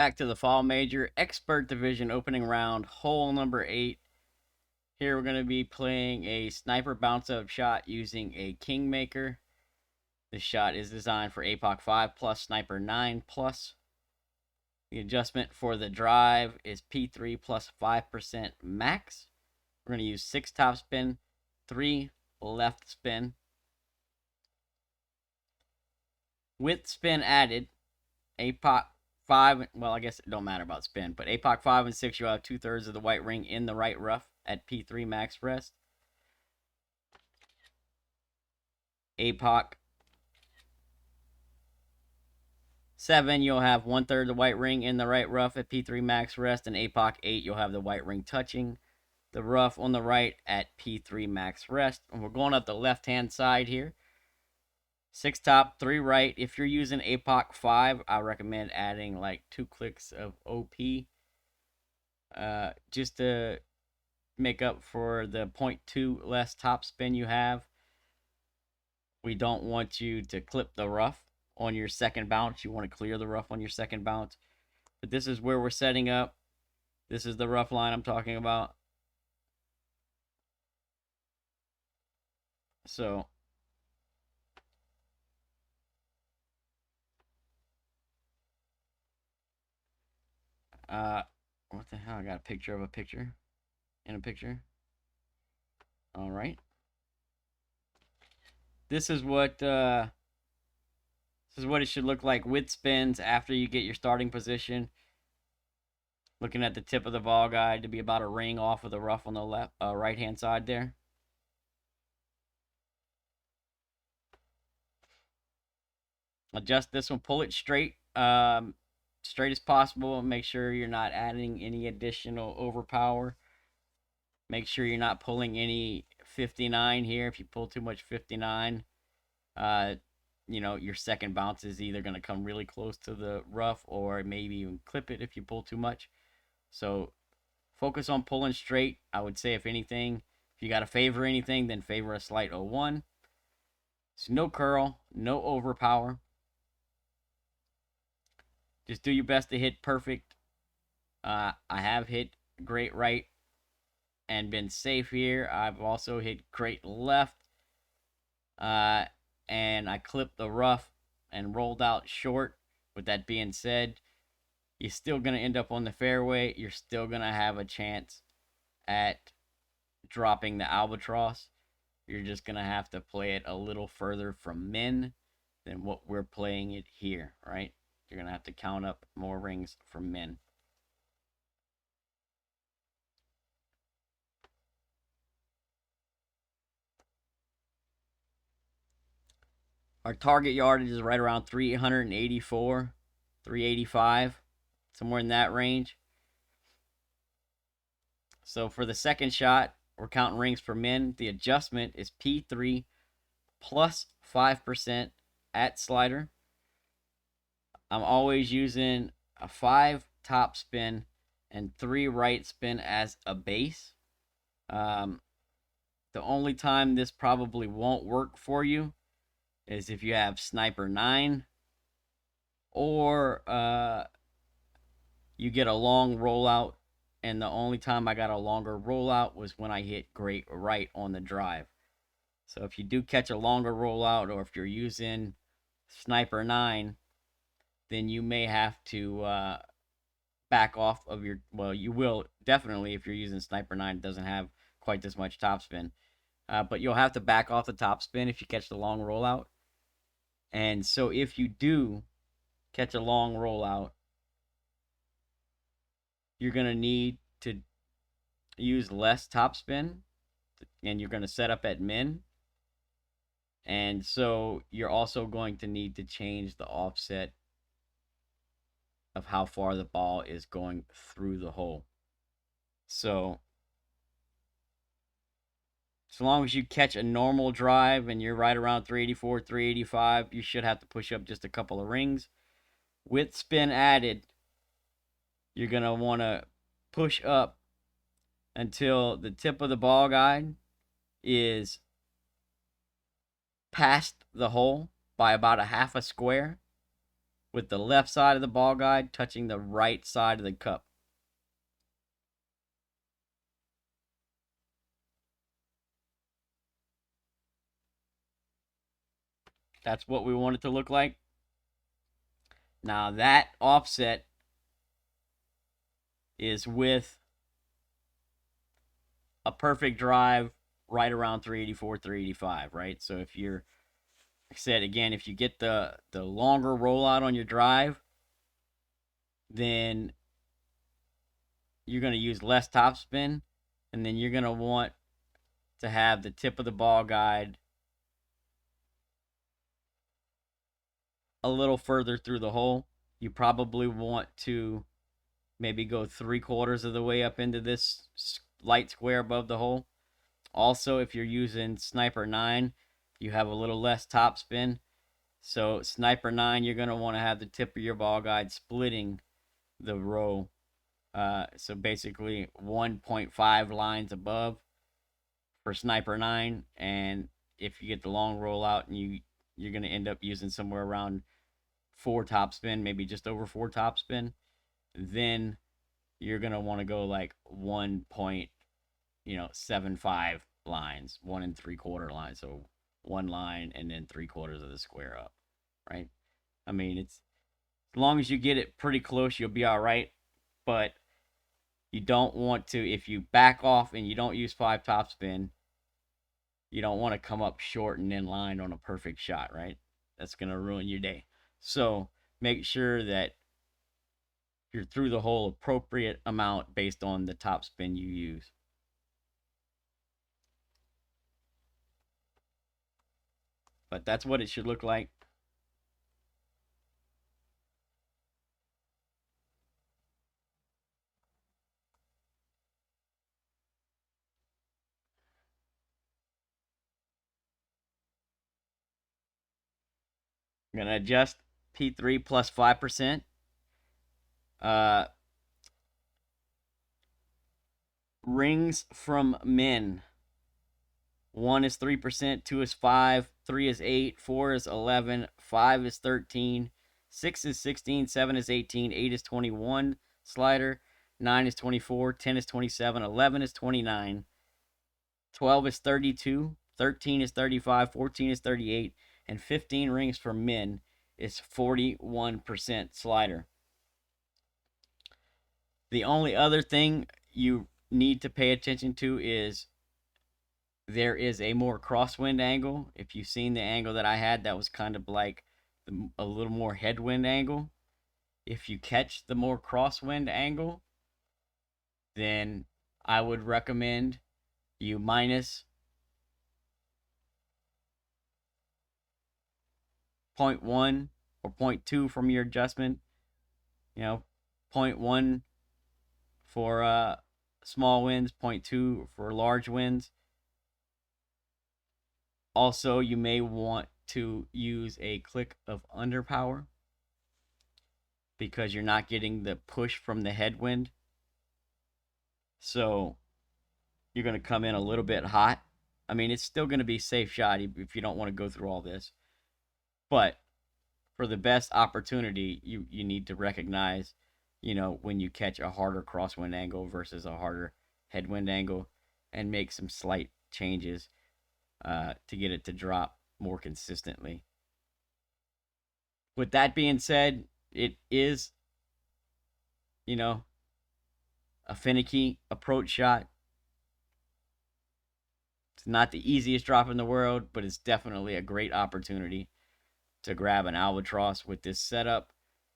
Back to the Fall Major Expert Division opening round, hole number 8. Here we're going to be playing a sniper bounce up shot using a Kingmaker. This shot is designed for APOC 5 plus, Sniper 9 plus. The adjustment for the drive is P3 plus 5% max. We're going to use 6 top spin, 3 left spin. With spin added, APOC 5, well, I guess it don't matter about spin, but APOC 5 and 6, you'll have 2/3 of the white ring in the right rough at P3 max rest. APOC 7, you'll have 1/3 of the white ring in the right rough at P3 max rest, and APOC 8, you'll have the white ring touching the rough on the right at P3 max rest. And we're going up the left-hand side here. 6 top, 3 right. If you're using APOC 5, I recommend adding like 2 clicks of OP just to make up for the 0.2 less top spin you have. We don't want you to clip the rough on your second bounce. You want to clear the rough on your second bounce. But this is where we're setting up. This is the rough line I'm talking about. So what the hell? I got a picture of a picture in a picture. All right. This is what it should look like with spins after you get your starting position. Looking at the tip of the ball guide to be about a ring off of the rough on the left, right hand side there. Adjust this one, pull it straight, straight as possible. Make sure you're not adding any additional overpower. Make sure you're not pulling any 59 here. If you pull too much 59, you know, your second bounce is either going to come really close to the rough or maybe even clip it if you pull too much. So focus on pulling straight. I would say, if anything, if you got to favor anything, then favor a slight 01. So no curl, no overpower. Just do your best to hit perfect. I have hit great right and been safe here. I've also hit great left. And I clipped the rough and rolled out short. With that being said, you're still going to end up on the fairway. You're still going to have a chance at dropping the albatross. You're just going to have to play it a little further from min than what we're playing it here, right? You're going to have to count up more rings from min. Our target yardage is right around 384, 385, somewhere in that range. So for the second shot, we're counting rings per min. The adjustment is P3 plus 5% at slider. I'm always using a 5 top spin and 3 right spin as a base. The only time this probably won't work for you is if you have Sniper 9 or you get a long rollout. And the only time I got a longer rollout was when I hit great right on the drive. So if you do catch a longer rollout, or if you're using Sniper 9, then you may have to back off of your, well, you will definitely if you're using Sniper 9. It doesn't have quite this much topspin. But you'll have to back off the topspin if you catch the long rollout. And so if you do catch a long rollout, you're going to need to use less topspin, and you're going to set up at min. And so you're also going to need to change the offset of how far the ball is going through the hole. So as long as you catch a normal drive and you're right around 384, 385, you should have to push up just a couple of rings. With spin added, you're going to want to push up until the tip of the ball guide is past the hole by about a half a square. with the left side of the ball guide touching the right side of the cup. That's what we want it to look like. Now that offset is with a perfect drive right around 384, 385, right? So if you're, like I said again, if you get the longer rollout on your drive, then you're going to use less topspin, and then you're going to want to have the tip of the ball guide a little further through the hole. You probably want to maybe go 3/4 of the way up into this light square above the hole. Also, if you're using Sniper 9, you have a little less topspin. So Sniper 9, you're going to want to have the tip of your ball guide splitting the row. So basically 1.5 lines above for Sniper 9. And if you get the long rollout, and you're going to end up using somewhere around 4 topspin, maybe just over 4 topspin, then you're going to want to go like 1.75 lines, 1 3/4 lines. So 1 line and then 3/4 of the square up, right? I mean, it's as long as you get it pretty close, you'll be all right. But you don't want to, if you back off and you don't use 5 topspin, you don't want to come up short and in line on a perfect shot, right? That's going to ruin your day. So make sure that you're through the hole appropriate amount based on the topspin you use. But that's what it should look like. I'm going to adjust P3 plus 5%. Rings from men. 1 is 3%, 2 is 5, 3 is 8, 4 is 11, 5 is 13, 6 is 16, 7 is 18, 8 is 21 slider, 9 is 24, 10 is 27, 11 is 29, 12 is 32, 13 is 35, 14 is 38, and 15 rings for men is 41% slider. The only other thing you need to pay attention to is there is a more crosswind angle. If you've seen the angle that I had, that was kind of like a little more headwind angle. If you catch the more crosswind angle, then I would recommend you minus 0.1 or 0.2 from your adjustment. 0.1 for small winds, 0.2 for large winds. Also, you may want to use a click of underpower because you're not getting the push from the headwind. So you're going to come in a little bit hot. I mean, it's still going to be safe shot if you don't want to go through all this. But for the best opportunity, you need to recognize, when you catch a harder crosswind angle versus a harder headwind angle, and make some slight changes to get it to drop more consistently. With that being said, it is, a finicky approach shot. It's not the easiest drop in the world, but it's definitely a great opportunity to grab an albatross with this setup.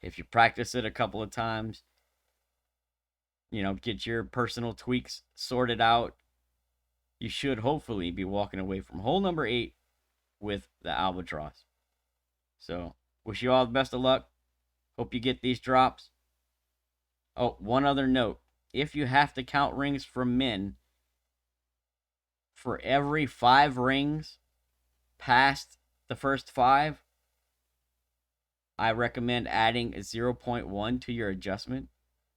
If you practice it a couple of times, get your personal tweaks sorted out, you should hopefully be walking away from hole number 8 with the albatross. So, wish you all the best of luck. Hope you get these drops. Oh, one other note. If you have to count rings from men, for every 5 rings past the first 5, I recommend adding a 0.1 to your adjustment.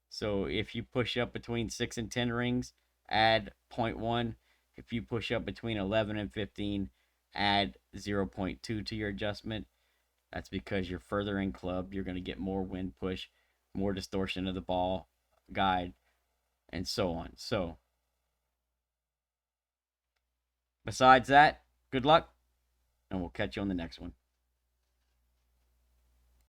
So if you push up between 6 and 10 rings, add 0.1. If you push up between 11 and 15, add 0.2 to your adjustment. That's because you're further in club. You're going to get more wind push, more distortion of the ball guide, and so on. So, besides that, good luck, and we'll catch you on the next one.